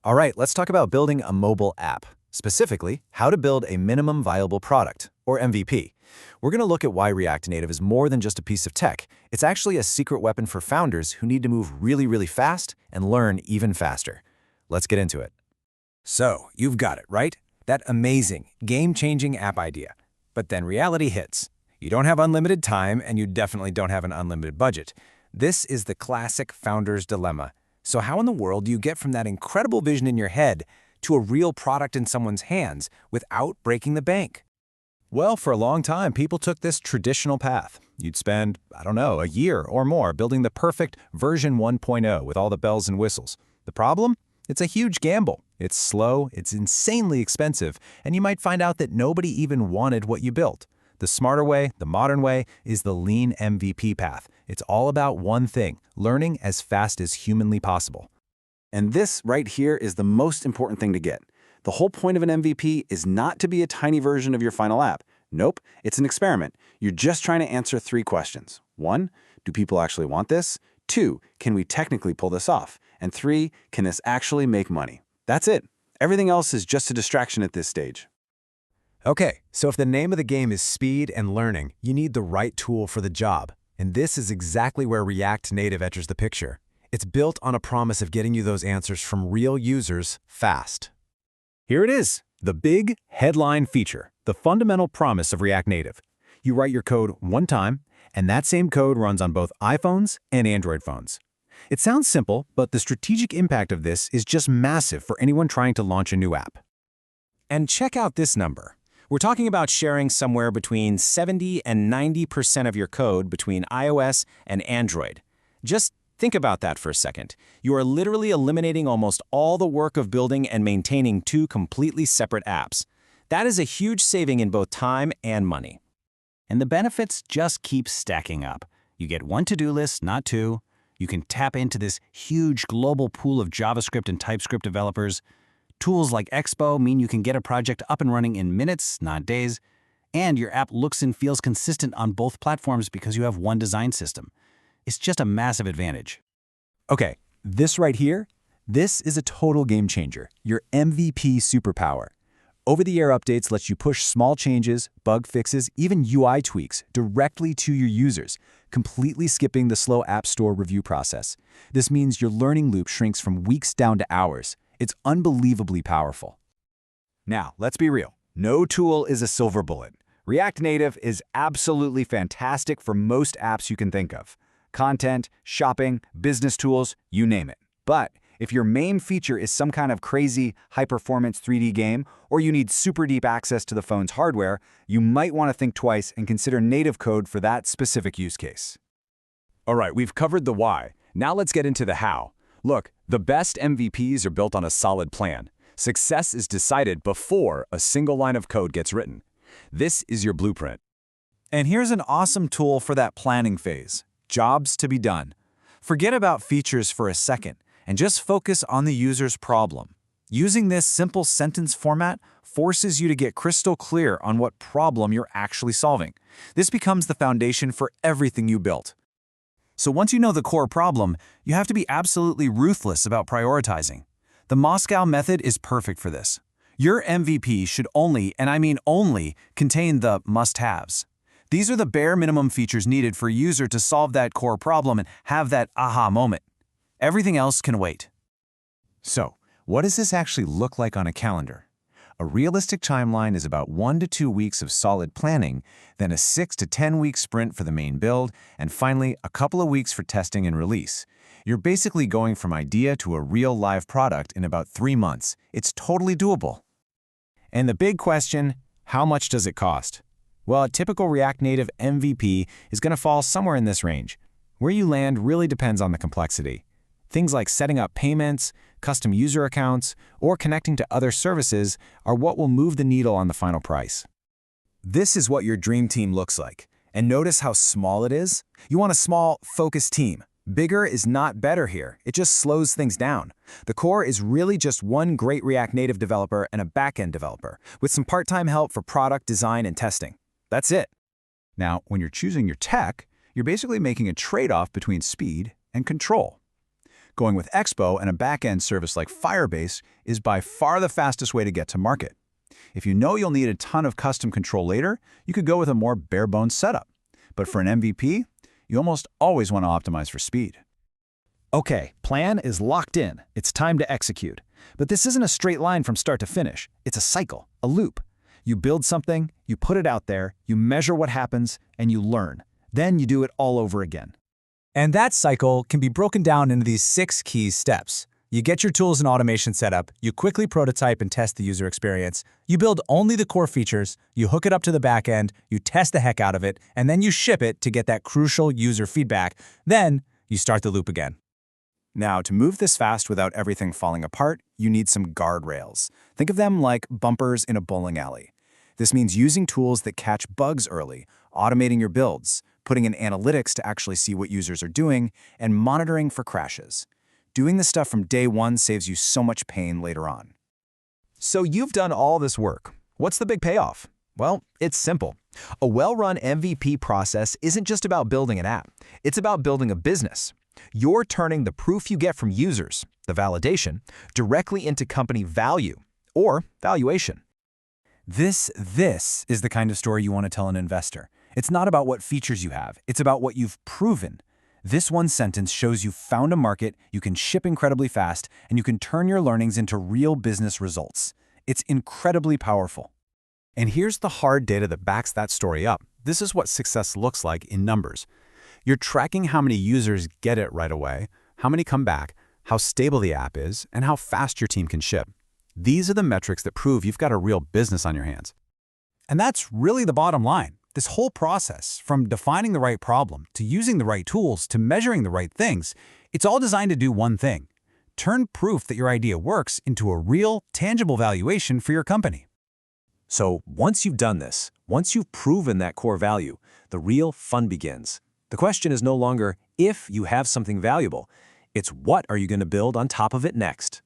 All right, let's talk about building a mobile app. Specifically, how to build a minimum viable product, or MVP. We're going to look at why React Native is more than just a piece of tech. It's actually a secret weapon for founders who need to move really, really fast and learn even faster. Let's get into it. So, you've got it, right? That amazing, game-changing app idea. But then reality hits. You don't have unlimited time, and you definitely don't have an unlimited budget. This is the classic founder's dilemma. So how in the world do you get from that incredible vision in your head to a real product in someone's hands without breaking the bank? Well, for a long time, people took this traditional path. You'd spend, a year or more building the perfect version 1.0 with all the bells and whistles. The problem? It's a huge gamble. It's slow, it's insanely expensive, and you might find out that nobody even wanted what you built. The smarter way, the modern way, is the lean MVP path. It's all about one thing, learning as fast as humanly possible. And this right here is the most important thing to get. The whole point of an MVP is not to be a tiny version of your final app. Nope, it's an experiment. You're just trying to answer 3 questions. 1, do people actually want this? 2, can we technically pull this off? And 3, can this actually make money? That's it. Everything else is just a distraction at this stage. Okay, so if the name of the game is speed and learning, you need the right tool for the job. And this is exactly where React Native enters the picture. It's built on a promise of getting you those answers from real users fast. Here it is, the big headline feature, the fundamental promise of React Native. You write your code one time, and that same code runs on both iPhones and Android phones. It sounds simple, but the strategic impact of this is just massive for anyone trying to launch a new app. And check out this number. We're talking about sharing somewhere between 70 and 90% of your code between iOS and Android. Just think about that for a second. You are literally eliminating almost all the work of building and maintaining 2 completely separate apps. That is a huge saving in both time and money. And the benefits just keep stacking up. You get one to-do list, not 2. You can tap into this huge global pool of JavaScript and TypeScript developers. Tools like Expo mean you can get a project up and running in minutes, not days. And your app looks and feels consistent on both platforms because you have one design system. It's just a massive advantage. Okay, this right here, this is a total game changer, your MVP superpower. Over-the-air updates lets you push small changes, bug fixes, even UI tweaks directly to your users, completely skipping the slow App Store review process. This means your learning loop shrinks from weeks down to hours. It's unbelievably powerful. Now, let's be real. No tool is a silver bullet. React Native is absolutely fantastic for most apps you can think of. Content, shopping, business tools, you name it. But if your main feature is some kind of crazy, high-performance 3D game, or you need super deep access to the phone's hardware, you might want to think twice and consider native code for that specific use case. All right, we've covered the why. Now let's get into the how. Look, the best MVPs are built on a solid plan. Success is decided before a single line of code gets written. This is your blueprint. And here's an awesome tool for that planning phase. Jobs to be done. Forget about features for a second and just focus on the user's problem. Using this simple sentence format forces you to get crystal clear on what problem you're actually solving. This becomes the foundation for everything you built. So once you know the core problem, you have to be absolutely ruthless about prioritizing. The Moscow method is perfect for this. Your MVP should only, and I mean only, contain the must-haves. These are the bare minimum features needed for a user to solve that core problem and have that aha moment. Everything else can wait. So, what does this actually look like on a calendar? A realistic timeline is about 1 to 2 weeks of solid planning, then a 6 to 10 week sprint for the main build, and finally a couple of weeks for testing and release. You're basically going from idea to a real live product in about 3 months. It's totally doable. And the big question, how much does it cost? Well, a typical React Native MVP is going to fall somewhere in this range. Where you land really depends on the complexity. Things like setting up payments, custom user accounts, or connecting to other services are what will move the needle on the final price. This is what your dream team looks like. And notice how small it is? You want a small, focused team. Bigger is not better here. It just slows things down. The core is really just one great React Native developer and a backend developer, with some part-time help for product design and testing. That's it. Now, when you're choosing your tech, you're basically making a trade-off between speed and control. Going with Expo and a back-end service like Firebase is by far the fastest way to get to market. If you know you'll need a ton of custom control later, you could go with a more bare-bones setup. But for an MVP, you almost always want to optimize for speed. Okay, plan is locked in. It's time to execute. But this isn't a straight line from start to finish. It's a cycle, a loop. You build something, you put it out there, you measure what happens, and you learn. Then you do it all over again. And that cycle can be broken down into these 6 key steps. You get your tools and automation set up, you quickly prototype and test the user experience, you build only the core features, you hook it up to the back end, you test the heck out of it, and then you ship it to get that crucial user feedback. Then you start the loop again. Now, to move this fast without everything falling apart, you need some guardrails. Think of them like bumpers in a bowling alley. This means using tools that catch bugs early, automating your builds, putting in analytics to actually see what users are doing, and monitoring for crashes. Doing this stuff from day one saves you so much pain later on. So you've done all this work. What's the big payoff? Well, it's simple. A well-run MVP process isn't just about building an app. It's about building a business. You're turning the proof you get from users, the validation, directly into company value, or valuation. This is the kind of story you want to tell an investor. It's not about what features you have, it's about what you've proven. This one sentence shows you found a market, you can ship incredibly fast, and you can turn your learnings into real business results. It's incredibly powerful. And here's the hard data that backs that story up. This is what success looks like in numbers. You're tracking how many users get it right away, how many come back, how stable the app is, and how fast your team can ship. These are the metrics that prove you've got a real business on your hands. And that's really the bottom line. This whole process, from defining the right problem, to using the right tools, to measuring the right things, it's all designed to do one thing: turn proof that your idea works into a real, tangible valuation for your company. So once you've done this, once you've proven that core value, the real fun begins. The question is no longer if you have something valuable, it's what are you going to build on top of it next.